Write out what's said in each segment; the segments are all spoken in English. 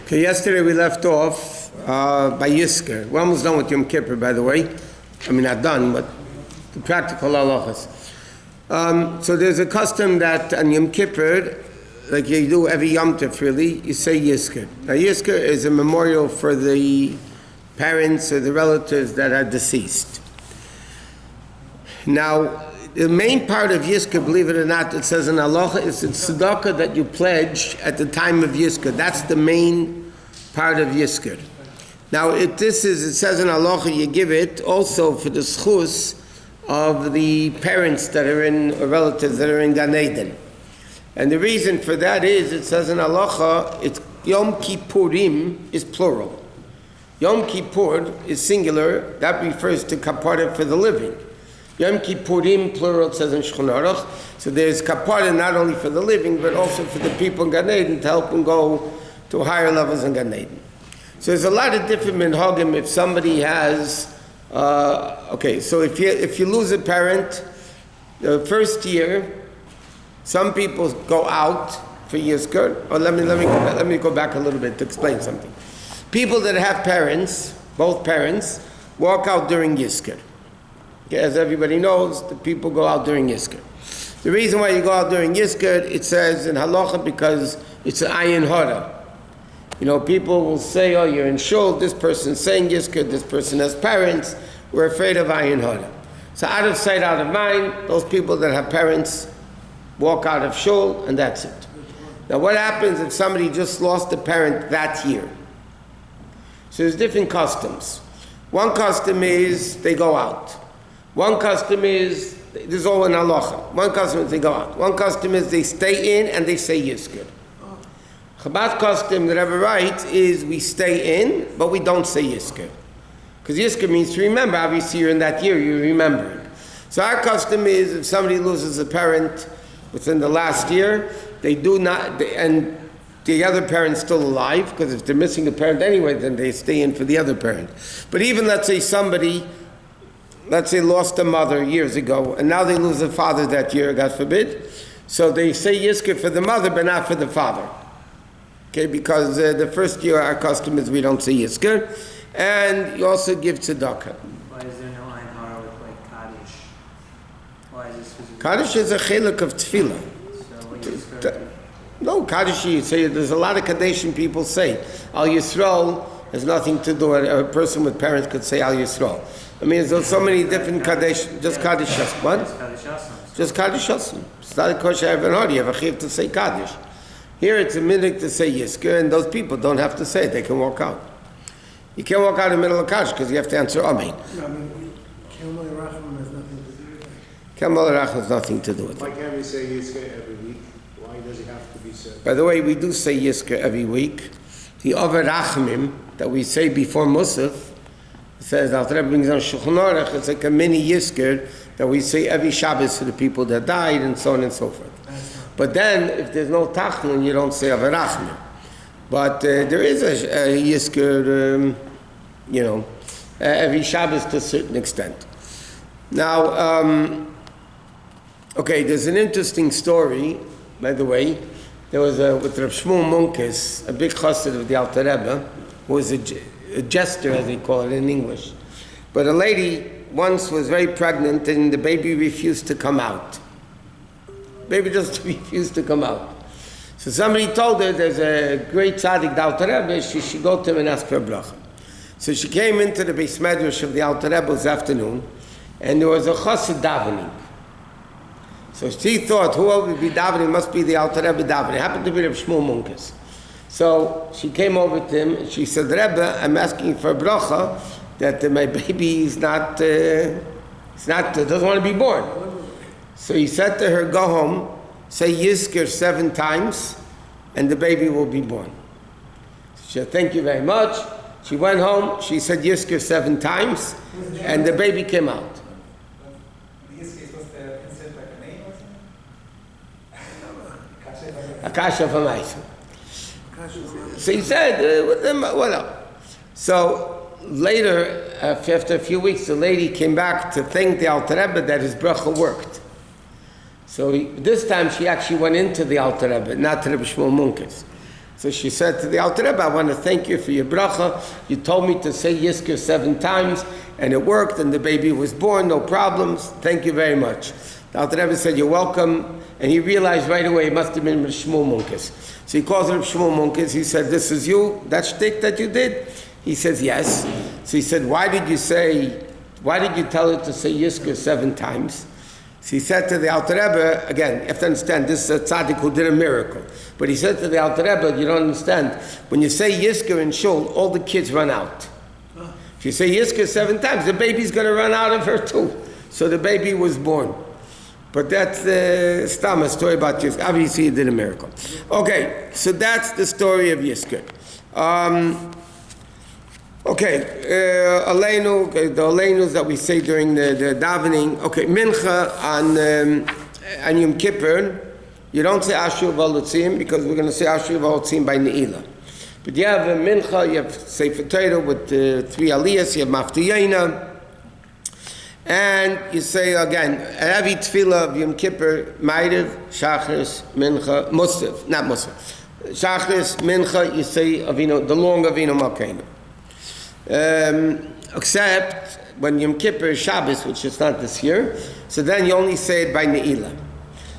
Okay, yesterday we left off by Yizkor. We're almost done with Yom Kippur, by the way. I mean, not done, but the practical halachos. So there's a custom that on Yom Kippur, like you do every Yom Tov really, you say Yizkor. Now Yizkor is a memorial for the parents or the relatives that are deceased. Now, the main part of Yizkor, believe it or not, it says in halacha, is the tzedakah that you pledge at the time of Yizkor. That's the main part of Yizkor. Now, it says in halacha, you give it also for the schus of the parents that are in, or relatives that are in Gan Eden. And the reason for that is, it says in halacha, it's Yom Kippurim is plural. Yom Kippur is singular, that refers to kapara for the living. Yom Kippurim, plural, it says in Shulchan Aruch. So there's kapara not only for the living, but also for the people in Gan Eden to help them go to higher levels in Gan Eden. So there's a lot of different minhagim if somebody has, so if you lose a parent, the first year, some people go out for Yizkor. Or let me go back a little bit to explain something. People that have parents, both parents, walk out during Yizkor. Okay, as everybody knows, the people go out during Yizkor. The reason why you go out during Yizkor, it says in halacha, because it's an ayin hara. You know, people will say, oh, you're in shul, this person's saying Yizkor, this person has parents, we're afraid of ayin hara. So out of sight, out of mind, those people that have parents walk out of shul, and that's it. Now what happens if somebody just lost a parent that year? So there's different customs. One custom is they go out. One custom is, this is all in halacha. One custom is they go out. One custom is they stay in and they say Yizkor. Chabad custom that Rebbe writes is we stay in, but we don't say Yizkor. Because Yizkor means to remember. Obviously you're in that year, you're remembering. So our custom is if somebody loses a parent within the last year, they do not, and the other parent's still alive, because if they're missing a parent anyway, then they stay in for the other parent. But even let's say somebody, let's say lost a mother years ago, and now they lose a father that year, God forbid. So they say Yizkor for the mother, but not for the father. Okay, because the first year our custom is we don't say Yizkor, and you also give tzedakah. Why is there no ayin hara with like Kaddish? Why is this? Kaddish is a chiluk of tefillah. So what Yizkor? No, Kaddish, you say, there's a lot of Kaddishim people say. Al Yisrael has nothing to do with, a person with parents could say Al Yisrael. I mean, there's so many different Kaddish, just Kaddish. What? Just Kaddish. It's not a kosher even hard. You have a chiv to say Kaddish. Here it's a minhag to say Yizkor, and those people don't have to say it. They can walk out. You can't walk out in the middle of Kaddish because you have to answer Amen. Kemal Rachman has nothing to do with it. Kemal Rachman has nothing to do with it. Why can't we say Yizkor every week? Why does it have to be said? By the way, we do say Yizkor every week. The Over Rachmim that we say before Musaf, it says, Al Rebbe brings on Shulchan Aruch, it's like a mini Yizkor that we say every Shabbos to the people that died, and so on and so forth. But then, if there's no Tachlin, you don't say Over Rachmim. But there is a Yizkor, every Shabbos to a certain extent. Now, there's an interesting story, by the way. There was with Rav Shmuel Munkes, a big chassid of the Alter Rebbe, who was a jester, as they call it in English. But a lady once was very pregnant and the baby refused to come out. Baby just refused to come out. So somebody told her there's a great tzaddik, the Alter Rebbe, she should go to him and ask for a bracha. So she came into the Beis Medrash of the Alter Rebbe this afternoon, and there was a chassid davening. So she thought, who would be davening? Must be the Alter Rebbe davening. It happened to be Rav Shmuel Munkes. So she came over to him and she said, Rebbe, I'm asking for a bracha that my baby is doesn't want to be born. So he said to her, go home, say Yizkor 7 times, and the baby will be born. She said, thank you very much. She went home, she said Yizkor 7 times, and the baby came out. Akasha V'maisa. So he said, So later, after a few weeks, the lady came back to thank the Alter Rebbe that his bracha worked. So this time she actually went into the Alter Rebbe, not to Rebbe Shmuel Munkes. So she said to the Alter Rebbe, I want to thank you for your bracha. You told me to say Yizkor 7 times, and it worked, and the baby was born, no problems. Thank you very much. The Alter Rebbe said, you're welcome. And he realized right away it must have been Rebbe Shmuel Munkes. So he calls Rebbe Shmuel Munkes. He said, this is you, that shtick that you did? He says, yes. So he said, why did you tell her to say Yizkor 7 times? So he said to the Alter Rebbe, again, you have to understand, this is a tzaddik who did a miracle. But he said to the Alter Rebbe, you don't understand, when you say Yizkor in shul, all the kids run out. If you say Yizkor 7 times, the baby's going to run out of her too. So the baby was born. But that's a story about Yizkor. Obviously he did a miracle. Okay, so that's the story of Yizkor. Aleinu, the Aleinus that we say during the davening. Okay, Mincha on Yom Kippur, you don't say Asher V'Alotzim because we're going to say Asher V'Alotzim by Ne'ilah. But you have a Mincha, you have Sefer Torah with 3 aliyahs, you have Maftiyena, and you say again, every tefillah of Yom Kippur, Ma'ariv, Shachris, Mincha, Musaf, not Musaf. Shachris, Mincha, you say Avinu, the long Avinu Malkeinu. Except when Yom Kippur is Shabbos, which is not this year, so then you only say it by Ne'ilah.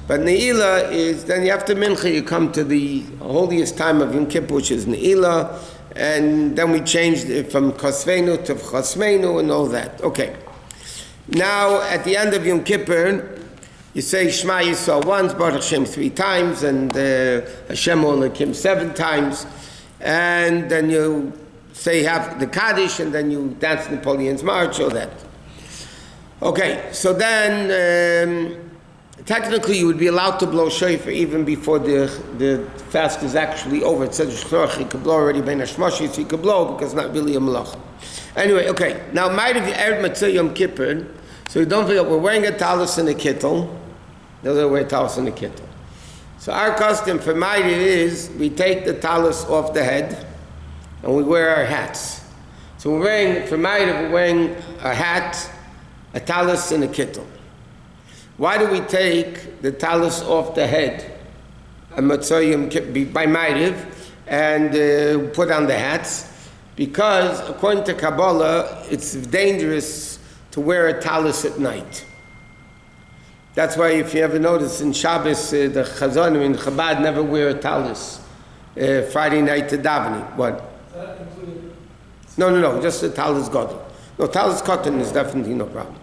But Ne'ilah is, then you have to Mincha, you come to the holiest time of Yom Kippur, which is Ne'ilah, and then we changed it from Kosveinu to Chosmeinu and all that. Okay. Now, at the end of Yom Kippur, you say Shema Yisrael once, Baruch Hashem 3 times, and Hashem Olakim 7 times, and then you say have the Kaddish, and then you dance Napoleon's March, all that. Okay, so then technically you would be allowed to blow shofar even before the fast is actually over. It says you could blow already ben hashmashis, so you could blow because it's not really a malacha. Anyway, okay, now Ma'ariv Erev Matzah Yom Kippur, so don't forget, we're wearing a talus and a kittel. Those are wearing a talus and a kittel. So our custom for Ma'ariv is we take the talus off the head, and we wear our hats. So we're wearing, for Ma'ariv, we're wearing a hat, a talus, and a kittel. Why do we take the talus off the head by Ma'ariv and put on the hats? Because according to Kabbalah, it's dangerous to wear a talus at night. That's why if you ever notice in Shabbos, the Chazonim in Chabad never wear a talus Friday night to davening. What? No, just the talus gadol. No, talus cotton is definitely no problem.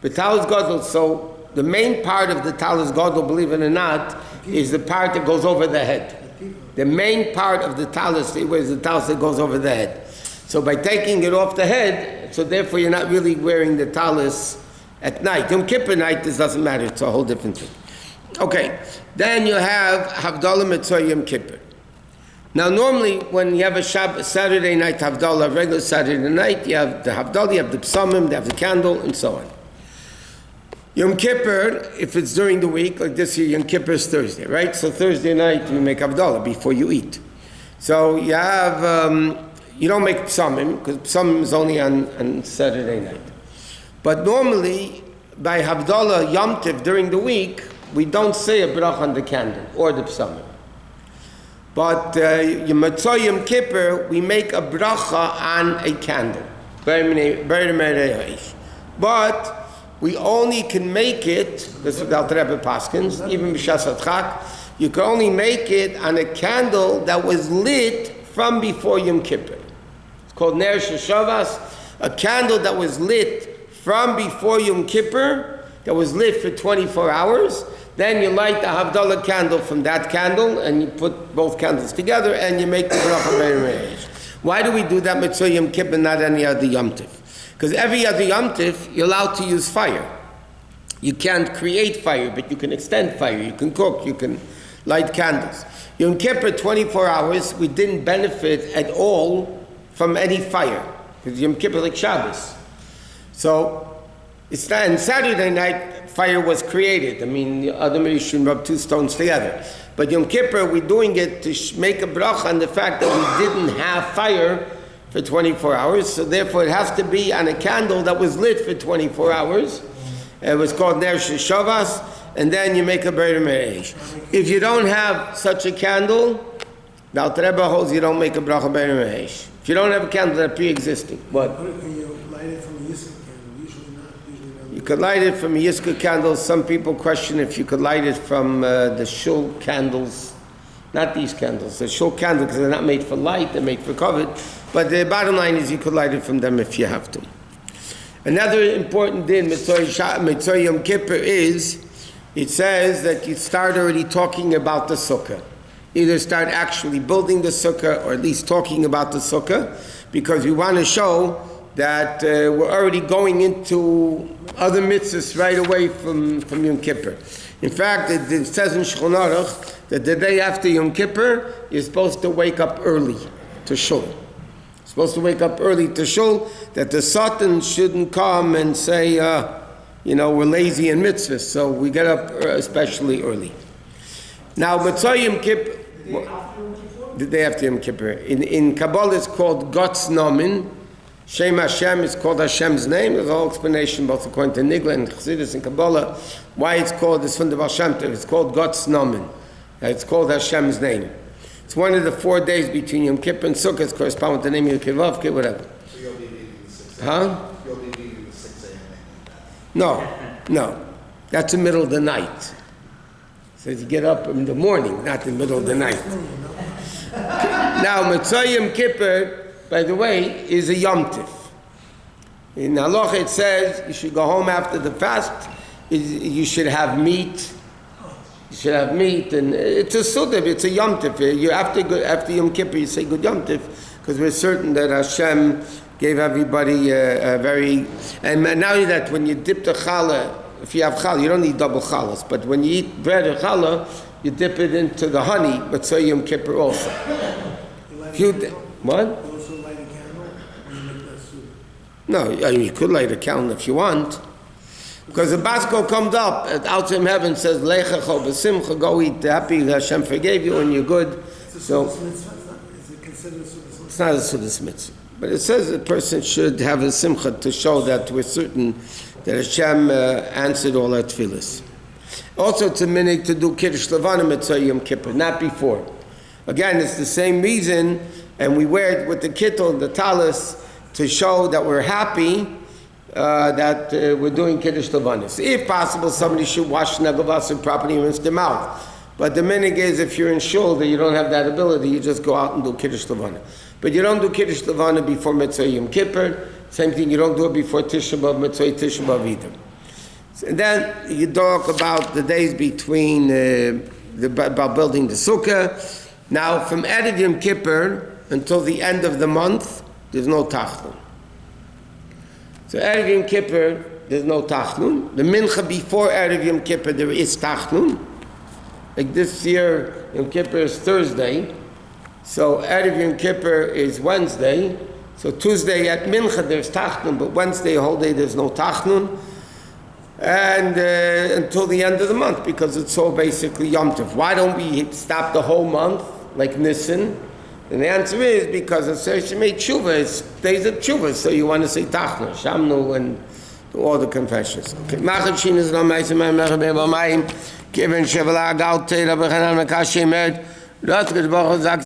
But talus gadol, so the main part of the talus gadol, believe it or not, is the part that goes over the head. The main part of the talus is the talus that goes over the head. So by taking it off the head, so therefore you're not really wearing the talus at night. Yom Kippur night, this doesn't matter, it's a whole different thing. Okay, then you have Havdalah Mitzvah Yom Kippur. Now normally when you have a Saturday night Havdalah, regular Saturday night, you have the Havdalah, you have the psalmim, you have the candle, and so on. Yom Kippur, if it's during the week, like this year, Yom Kippur is Thursday, right? So Thursday night you make Havdalah before you eat. So you have, you don't make psalmim, because psalmim is only on Saturday night. But normally, by Havdalah Yom Tiv during the week, we don't say a brach on the candle or the psalmim. But Yom Kippur, we make a bracha on a candle. But we only can make it, this is the Alter Rebbe Paskins, even B'Shas Adchak, you can only make it on a candle that was lit from before Yom Kippur. It's called Ner Sheshavas, a candle that was lit from before Yom Kippur, that was lit for 24 hours. Then you light the Havdalah candle from that candle, and you put both candles together, and you make the bracha b'reish. Why do we do that mitzvah Yom Kippur, not any other Yom Tiv? Because every other Yom Tiv, you're allowed to use fire. You can't create fire, but you can extend fire. You can cook, you can light candles. Yom Kippur, 24 hours, we didn't benefit at all from any fire. Because Yom Kippur like Shabbos. So, it's not, and Saturday night, fire was created. I mean, the other shouldn't rub 2 stones together. But Yom Kippur, we're doing it to make a bracha on the fact that we didn't have fire for 24 hours. So therefore, it has to be on a candle that was lit for 24 hours. It was called Ner Sheshavas. and then you make a Beir Me'esh. If you don't have such a candle, the Alter Rebbe holds you don't make a bracha Beir Me'esh. If you don't have a candle that are pre-existing, what? You light it from a Yizkor candle, usually not. You could light it from a Yizkor candle. Some people question if you could light it from the shul candles, not these candles. The shul candles, because they're not made for light, they're made for covet. But the bottom line is you could light it from them if you have to. Another important din, Mitzvah Yom Kippur, is it says that you start already talking about the sukkah. Either start actually building the sukkah or at least talking about the sukkah, because we want to show that we're already going into other mitzvahs right away from Yom Kippur. In fact, it says in Shulchan Aruch that the day after Yom Kippur, you're supposed to wake up early to shul. Supposed to wake up early to shul, that the Satan shouldn't come and say, we're lazy in mitzvahs, so we get up especially early. Now, Mitzvah Yom Kippur, the day after Yom Kippur. In Kabbalah it's called Gotz Nomen. Shem Hashem is called Hashem's name. There's a whole explanation both according to Nigla and Chassidus and Kabbalah why it's called this from the Baal Shem Tov. It's called Gotz Nomen. It's called Hashem's name. It's one of the 4 days between Yom Kippur and Sukkot. It's corresponding with the name of Yom whatever. So you'll be leaving at 6 a.m.? Huh? You'll be leaving at 6 a.m. No. That's the middle of the night. So you get up in the morning, not the middle of the night. Now, Mitzvah Yom Kippur, by the way, is a Yom Tif. In halacha it says you should go home after the fast. You should have meat. You should have meat, and it's a sudav. It's a Yom Tif. You after Yom Kippur, you say good Yom Tif, because we're certain that Hashem gave everybody a very. And not only that, when you dip the challah, if you have challah, you don't need double challahs. But when you eat bread or challah, you dip it into the honey. But so Yom Kippur also. What? You also light a candle when you make that soup. No, you could light a candle if you want. Because the Basko comes up out from heaven, says, Lechacho b'simcha, go eat, happy Hashem forgave you and you're good. So Is it considered a sukkah? it's not a sudas mitzvah. But it says a person should have a simcha to show that we're certain that Hashem answered all our tefillas. Also, it's a minhag to do Kiddush Levana Mitzvah Yom Kippur, not before. Again, it's the same reason, and we wear it with the kittel and the talis to show that we're happy that we're doing Kiddush Levana. So if possible, somebody should wash nagavas properly and rinse their mouth. But the minhag is if you're in shul that you don't have that ability, you just go out and do Kiddush Levana. But you don't do Kiddush Levana before Mitzvah Yom Kippur. Same thing, you don't do it before Tisha B'Av, Mitzvah Tisha B'Av either. And then you talk about the days between, about building the sukkah. Now, from Erev Yom Kippur until the end of the month, there's no tachnun. So Erev Yom Kippur, there's no tachnun. The mincha before Erev Yom Kippur, there is tachnun. Like this year, Yom Kippur is Thursday. So Erev Yom Kippur is Wednesday. So Tuesday at mincha, there's tachnun, but Wednesday, whole day, there's no tachnun. And until the end of the month, because it's all basically Yom Tov. Why don't we stop the whole month, like Nisan? And the answer is because it says she made tshuva, it's days of tshuva, so you want to say Tachna, Shamnu, and do all the confessions. Okay. Machat Shinas Ramaisa Mechem Be'Bamayim, Kivin Shevala Galte, Rabbi Chanan Makashi Med, Rat Gedbach Zak